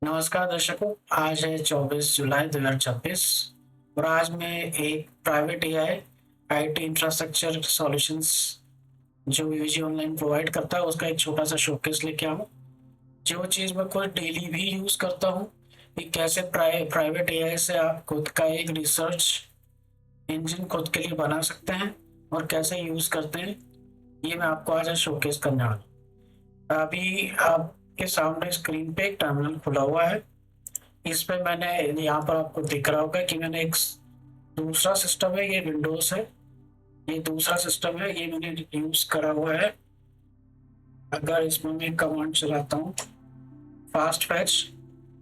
नमस्कार दर्शकों, आज है 24 जुलाई 2026 और आज मैं एक private AI IT infrastructure solutions जो यूजी ऑनलाइन प्रोवाइड करता है उसका एक छोटा सा शोकेस लेके आऊँ। जो चीज़ मैं खुद डेली भी यूज़ करता हूँ कि कैसे प्राइवेट एआई से आप खुद का एक रिसर्च इंजन खुद के लिए बना सकते हैं और कैसे यूज़ करते हैं, ये मैं आपको आज शोकेस करने वाला हूँ। अभी आपके सामने स्क्रीन पे एक टर्मिनल खुला हुआ है। इस पे मैंने यहाँ पर आपको दिख रहा होगा कि मैंने एक दूसरा सिस्टम है, ये विंडोज है। ये दूसरा सिस्टम है, ये मैंने यूज करा हुआ है। अगर इसमें मैं कमांड चलाता हूँ फास्ट फैच,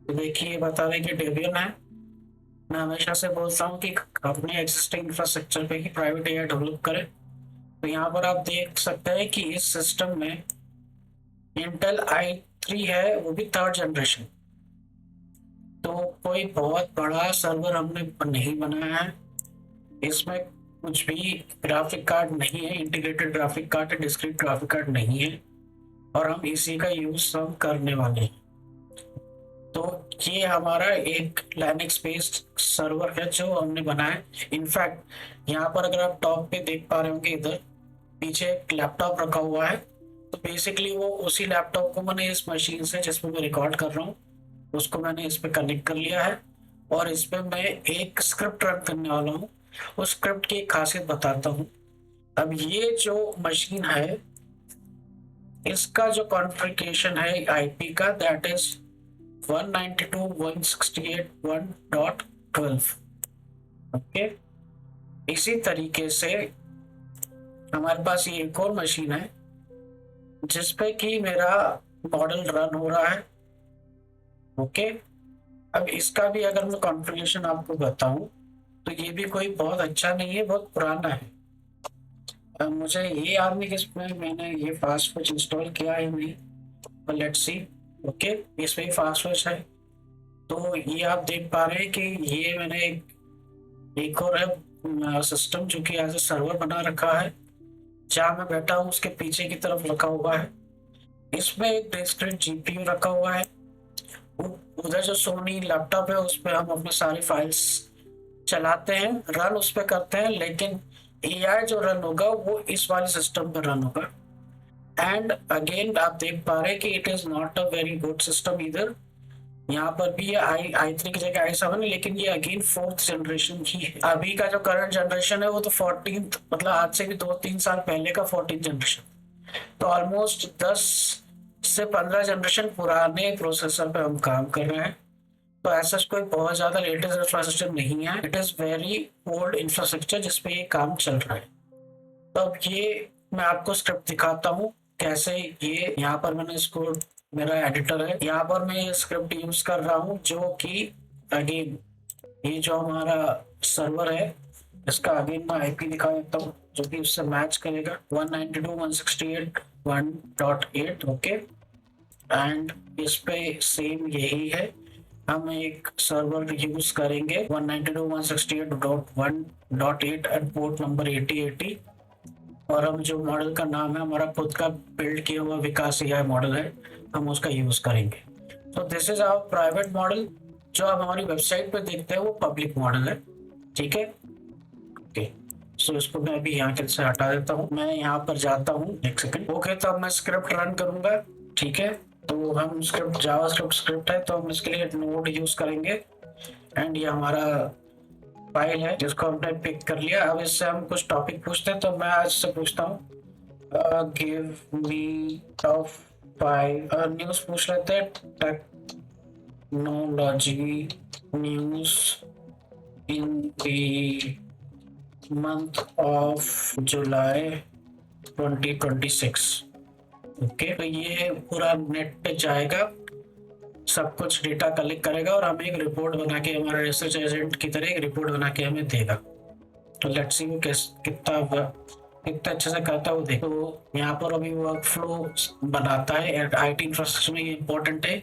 तो देखिए ये बता रहे कि डेबियन है। मैं हमेशा से बोलता हूँ कि अपने एग्जिस्टिंग इंफ्रास्ट्रक्चर पे ही प्राइवेट एआई डेवलप करें। तो यहाँ पर आप देख सकते हैं कि इस सिस्टम में इंटेल i3 है, वो भी थर्ड जनरेशन। तो कोई बहुत बड़ा सर्वर हमने नहीं बनाया है। इसमें कुछ भी ग्राफिक कार्ड नहीं है, इंटीग्रेटेड ग्राफिक कार्ड है, डिस्क्रीट ग्राफिक कार्ड नहीं है और हम इसी का यूज हम करने वाले हैं। तो ये हमारा एक लिनक्स बेस्ड सर्वर है जो हमने बनाया है। इनफैक्ट यहाँ पर अगर आप टॉप पे देख पा रहे होंगे, इधर पीछे एक लैपटॉप रखा हुआ है। तो बेसिकली वो उसी लैपटॉप को मैंने इस मशीन से जिसमें मैं रिकॉर्ड कर रहा हूँ उसको मैंने इस पे कनेक्ट कर लिया है और इस पे मैं एक स्क्रिप्ट रन करने वाला हूँ। उस स्क्रिप्ट की एक खासियत बताता हूँ। अब ये जो मशीन है, इसका जो कॉन्फ़िगरेशन है आईपी का, दैट इज 192.168.1.12। ओके, इसी तरीके से हमारे पास ये एक और मशीन है जिसपे कि मेरा मॉडल रन हो रहा है। ओके, अब इसका भी अगर मैं कॉन्फ़िगरेशन आपको बताऊं तो ये भी कोई बहुत अच्छा नहीं है, बहुत पुराना है। अब मुझे ये याद नहीं कि इसमें मैंने ये फास्ट फीच इंस्टॉल किया है नहीं, पर लेट्स सी। ओके, इसमें ही फास्ट फीच है। तो ये आप देख पा रहे हैं कि ये मैंने एक और है सिस्टम जो कि एज ए सर्वर बना रखा है। जहाँ मैं बैठा हूँ उसके पीछे की तरफ रखा हुआ है। इसमें एक डिस्क्रीट जीपीयू रखा हुआ है। उधर जो सोनी लैपटॉप है उस पर हम अपने सारी फाइल्स चलाते हैं, रन उस पर करते हैं, लेकिन एआई जो रन होगा वो इस वाले सिस्टम पर रन होगा। एंड अगेन आप देख पा रहे हैं कि it is not a very good system इधर। यहाँ पर भी ये आई3 की जगह i7 है, लेकिन ये अगेन फोर्थ जनरेशन की है। अभी का जो करंट जनरेशन है वो तो 14th, मतलब आज से भी 2-3 साल पहले का 14th जनरेशन। तो ऑलमोस्ट 10 से 15 जनरेशन पुराने प्रोसेसर पे हम काम कर रहे हैं। तो ऐसा कोई बहुत ज्यादा लेटेस्ट इंफ्रास्ट्रक्चर नहीं है, it is very old infrastructure जिसपे ये काम चल रहा है। तो अब ये मैं आपको स्क्रिप्ट दिखाता हूँ कैसे। ये यहाँ पर मैंने इसको, मेरा एडिटर है, यहाँ पर मैं ये स्क्रिप्ट यूज कर रहा हूँ जो कि अगेन ये जो हमारा सर्वर है इसका अगेन मैं आईपी दिखा देता हूँ जो कि उससे मैच करेगा 192.168.1.8। ओके, एंड इस पे सेम यही है। हम एक सर्वर यूज करेंगे 192.168.1.8 एंड पोर्ट नंबर 8080। और हम जो मॉडल का नाम है, हमारा खुद का बिल्ड किया हुआ विकास एआई मॉडल है, हम उसका यूज करेंगे। तो this is our private model. जो आप हमारी वेबसाइट पे देखते हैं वो पब्लिक मॉडल है। ठीक है, ओके। सो इसको मैं अभी यहाँ से हटा देता हूँ, मैं यहाँ पर जाता हूँ, एक सेकंड। ओके, तो अब मैं स्क्रिप्ट रन करूंगा। ठीक है, तो हम स्क्रिप्ट जावा स्क्रिप्ट है, तो हम इसके लिए नोड यूज करेंगे। एंड ये हमारा फाइल है जिसको हमने पिक कर लिया। अब इससे हम कुछ टॉपिक पूछते हैं, तो मैं आज से पूछता हूँ गिव मी टॉप 5 न्यूज पूछ लेते हैं। Technology news in the month of July 2026। Okay, तो ये पूरा नेट पे जाएगा, सब कुछ डेटा कलेक्ट करेगा और हमें एक रिपोर्ट बना के, हमारा रिसर्च एजेंट की तरह एक रिपोर्ट बना के हमें देगा। तो लेट्स सी वो कितना अच्छे से करता है वो देखो। यहाँ पर अभी वर्क फ्लो बनाता है आईटी इंफ्रास्ट्रक्चर में। ये इंपॉर्टेंट है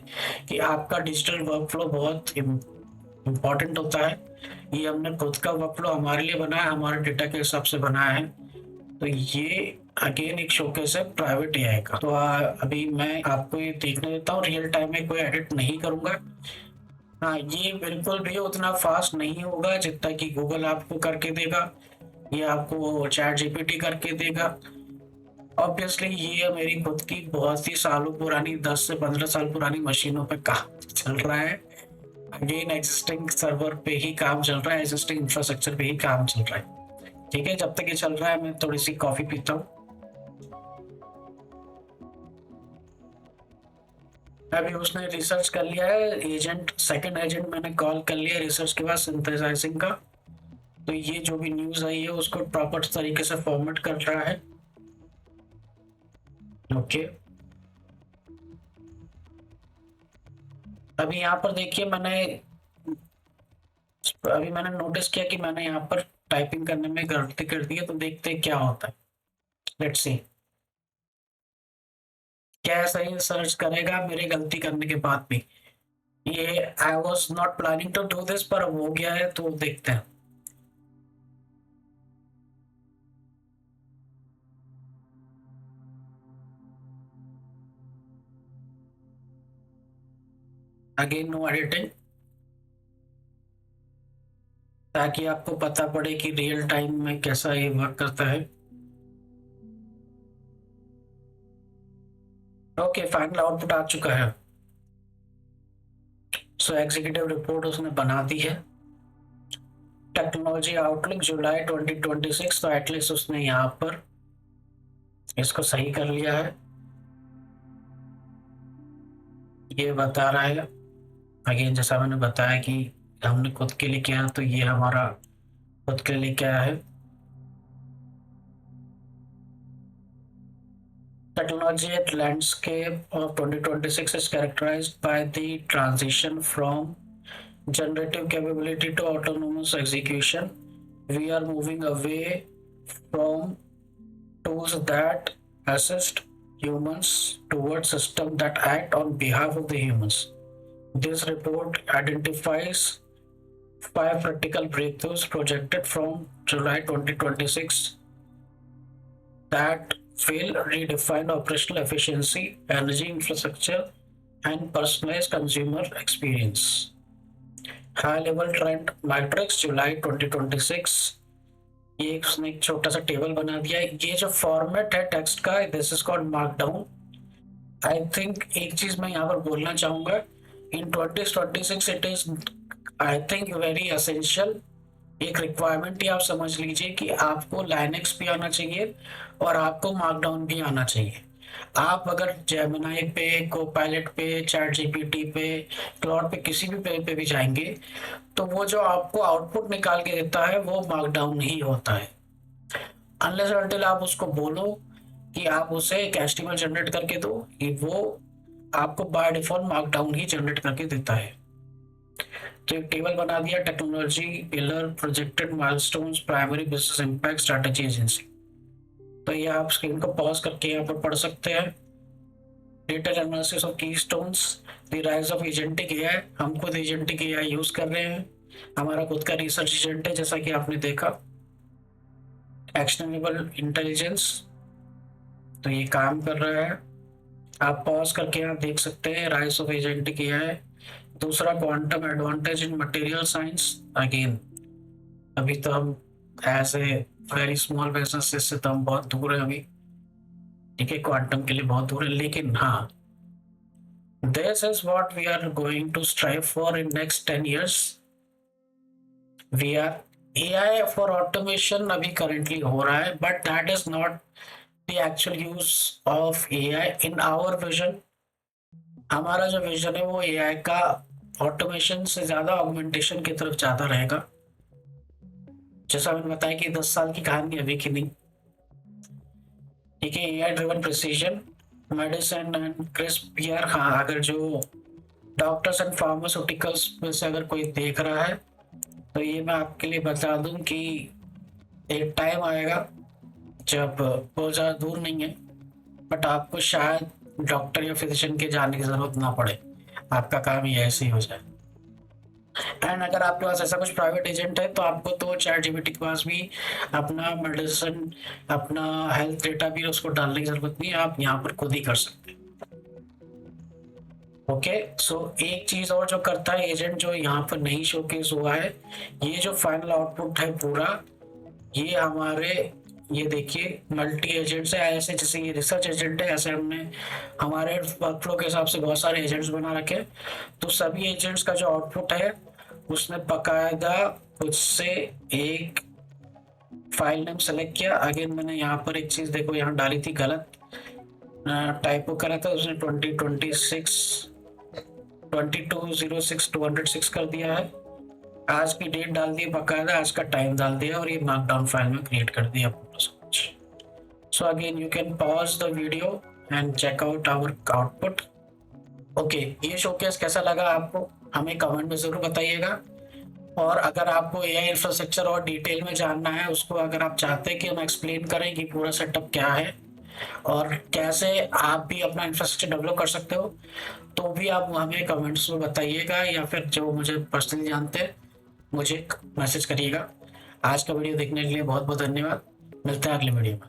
कि आपका डिजिटल वर्क फ्लो बहुत इम्पॉर्टेंट होता है। ये हमने खुद का वर्क फ्लो हमारे लिए बनाया, हमारे डेटा के हिसाब से बनाया है। तो ये अगेन एक शोकेस है प्राइवेट एआई का। तो अभी मैं आपको ये देखने देता हूँ, रियल टाइम में कोई एडिट नहीं करूंगा। हाँ, ये बिल्कुल भी उतना फास्ट नहीं होगा जितना कि गूगल आपको करके देगा या आपको चैट जीपीटी करके देगा। ऑब्वियसली ये मेरी खुद की बहुत ही सालों पुरानी, 10 से 15 साल पुरानी मशीनों पे काम चल रहा है। अगेन एग्जिस्टिंग सर्वर पे ही काम चल रहा है, एग्जिस्टिंग इंफ्रास्ट्रक्चर पे ही काम चल रहा है। ठीक है, जब तक ये चल रहा है मैं थोड़ी सी कॉफी पीता हूँ। अभी उसने रिसर्च कर लिया है, एजेंट, सेकंड एजेंट मैंने कॉल कर लिया रिसर्च के बाद सिंथेसाइजिंग का। तो ये जो भी न्यूज आई है उसको प्रॉपर तरीके से फॉर्मेट कर रहा है। ओके, अभी यहाँ पर देखिए, मैंने नोटिस किया कि मैंने यहाँ पर टाइपिंग करने में गलती कर दी है, तो देखते हैं क्या होता है। लेट्स सी क्या सही सर्च करेगा मेरे गलती करने के बाद भी। ये I was not planning to do this, पर अब हो गया है तो देखते हैं। अगेन नो एडिटिंग, ताकि आपको पता पड़े कि रियल टाइम में कैसा ये वर्क करता है। ओके, फाइनल आउटपुट आ चुका है। सो एग्जीक्यूटिव रिपोर्ट उसने बना दी है। टेक्नोलॉजी आउटलुक जुलाई 2026, तो एटलीस्ट उसने यहाँ पर इसको सही कर लिया है। ये बता रहा है, अगेन जैसा मैंने बताया कि हमने खुद के लिए किया, तो ये हमारा खुद के लिए क्या है। Technology landscape of 2026 is characterized by the transition from generative capability to autonomous execution. We are moving away from tools that assist humans towards systems that act on behalf of the humans. This report identifies five practical breakthroughs projected from July 2026 that will redefine operational efficiency, energy infrastructure, and personalized consumer experience. High level trend matrix जुलाई 2026, ये उसने एक छोटा सा table बना दिया है। ये जो फॉर्मेट है टेक्स्ट का, this is called markdown. I think एक चीज मैं यहाँ पर बोलना चाहूंगा, इन 2026 it is, I think, very essential, एक रिक्वायरमेंट ही आप समझ लीजिए कि आपको लाइनेक्स भी आना चाहिए और आपको मार्कडाउन भी आना चाहिए। आप अगर जेमिनाई पे, कोपायलट पे, चैट जीपीटी पे, क्लाउड पे, किसी भी पे भी जाएंगे, तो वो जो आपको आउटपुट निकाल के देता है वो मार्कडाउन ही होता है। अनलेस अनटिल आप उसको बोलो कि आप उसे एक एचटीएमएल जनरेट करके दो, कि वो आपको by default markdown he generate करके देता है। तो एक टेबल बना दिया, technology pillar, projected milestones, primary business impact, strategy, agency. तो ये आप स्क्रीन को पॉज करके यहाँ पर पढ़ सकते हैं। Detail analysis of keystones, the rise of agentic AI. हम खुद एजेंटिक एआई यूज कर रहे हैं, हमारा खुद का रिसर्च एजेंट है, जैसा कि आपने देखा। एक्शनेबल इंटेलिजेंस, तो ये काम कर रहा है। आप पॉज करके यहाँ देख सकते हैं राइज ऑफ एजेंटिक एआई। दूसरा, quantum advantage in material science. Again अभी तो हम as a very small business से तो हम बहुत दूर है अभी। ठीक है, क्वांटम के लिए बहुत दूर है, लेकिन हाँ, this is what we are going to strive for in next 10 years. We are AI for automation अभी currently हो रहा है, but that is not the actual use of AI in our vision. हमारा जो विजन है वो AI का automation से ज्यादा ऑगमेंटेशन की तरफ ज्यादा रहेगा। जैसा मैंने बताया कि 10 साल की कहानी अभी की नहीं। ठीक है, AI driven precision medicine and crisp यार। हाँ, अगर जो डॉक्टर्स एंड फार्मास्यूटिकल्स में से अगर कोई देख रहा है, तो ये मैं आपके लिए बता दूं कि एक टाइम आएगा जब, बहुत ज़्यादा दूर नहीं है, बट आपको शायद डॉक्टर या फिजिशियन के जाने की ज़रूरत ना पड़े, आपका काम ही ऐसे ही हो जाए। एंड अगर आपके पास ऐसा कुछ प्राइवेट एजेंट है तो आपको तो चैट जीपीटी के पास भी अपना मेडिसिन, अपना हेल्थ डेटा भी उसको डालने की जरूरत नहीं है, आप यहाँ पर खुद ही कर सकते हैं। ओके, सो एक चीज और जो करता है एजेंट, जो यहाँ पर नहीं शोकेस हुआ है, ये जो फाइनल आउटपुट है पूरा, ये हमारे, ये देखिए मल्टी एजेंट्स है, ऐसे जैसे ये रिसर्च एजेंट है, ऐसे हमने हमारे वर्कफ्लो के हिसाब से बहुत सारे एजेंट्स बना रखे हैं। तो सभी एजेंट्स का जो आउटपुट है उसने बकायदा उससे एक फाइल नेम सेलेक्ट किया। अगेन मैंने यहाँ पर एक चीज देखो यहाँ डाली थी गलत, टाइपो करा था उसने 2206 कर दिया है, आज की डेट डाल दी बकायदा, आज का टाइम डाल दिया और ये मार्कडाउन फाइल में क्रिएट कर दिया पूरा सब कुछ। So again you can pause the video and check out our output. Okay, ये शोकेस कैसा लगा आपको हमें कमेंट में जरूर बताइएगा। और अगर आपको एआई इंफ्रास्ट्रक्चर और डिटेल में जानना है उसको, अगर आप चाहते हैं कि हम एक्सप्लेन करें कि पूरा सेटअप क्या है और कैसे आप भी अपना इंफ्रास्ट्रक्चर डेवलप कर सकते हो, तो भी आप हमें कमेंट्स में बताइएगा, या फिर जो मुझे पर्सनली जानते हैं मुझे मैसेज करिएगा। आज का वीडियो देखने के लिए बहुत बहुत धन्यवाद। मिलते हैं अगले वीडियो में।